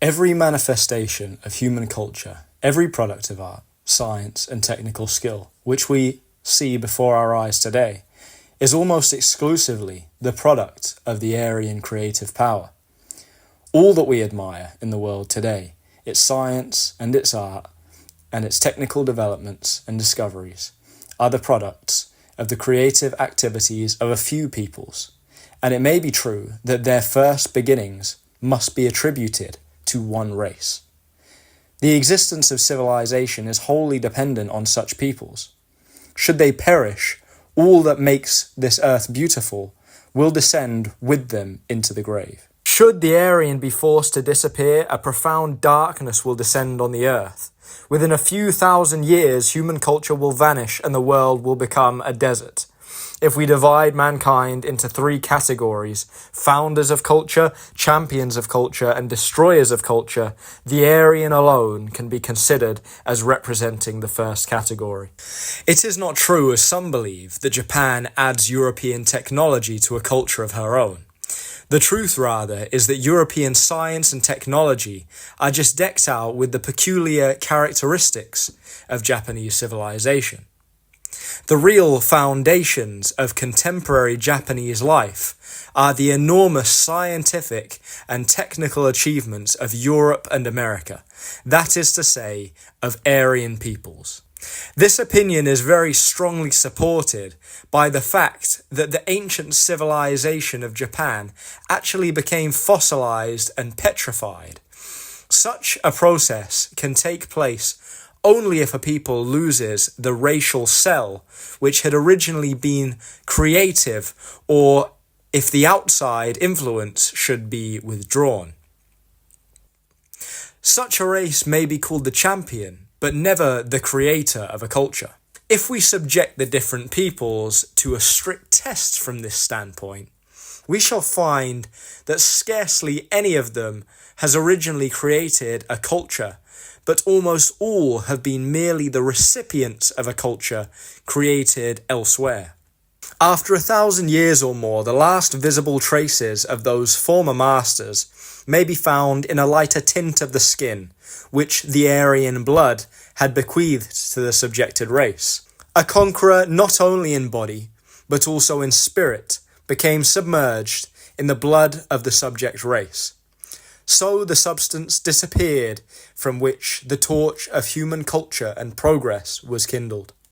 Every manifestation of human culture, every product of art, science, and technical skill, which we see before our eyes today, is almost exclusively the product of the Aryan creative power. All that we admire in the world today, its science and its art, and its technical developments and discoveries, are the products of the creative activities of a few peoples, and it may be true that their first beginnings must be attributed to one race. The existence of civilization is wholly dependent on such peoples. Should they perish, all that makes this earth beautiful will descend with them into the grave. Should the Aryan be forced to disappear, a profound darkness will descend on the earth. Within a few thousand years, human culture will vanish and the world will become a desert. If we divide mankind into three categories, founders of culture, champions of culture, and destroyers of culture, the Aryan alone can be considered as representing the first category. It is not true, as some believe, that Japan adds European technology to a culture of her own. The truth, rather, is that European science and technology are just decked out with the peculiar characteristics of Japanese civilization. The real foundations of contemporary Japanese life are the enormous scientific and technical achievements of Europe and America, that is to say, of Aryan peoples. This opinion is very strongly supported by the fact that the ancient civilization of Japan actually became fossilized and petrified. Such a process can take place only if a people loses the racial cell which had originally been creative, or if the outside influence should be withdrawn. Such a race may be called the champion, but never the creator of a culture. If we subject the different peoples to a strict test from this standpoint, we shall find that scarcely any of them has originally created a culture, but almost all have been merely the recipients of a culture created elsewhere. After 1,000 years or more, the last visible traces of those former masters may be found in a lighter tint of the skin, which the Aryan blood had bequeathed to the subjected race. A conqueror not only in body, but also in spirit, became submerged in the blood of the subject race. So the substance disappeared from which the torch of human culture and progress was kindled.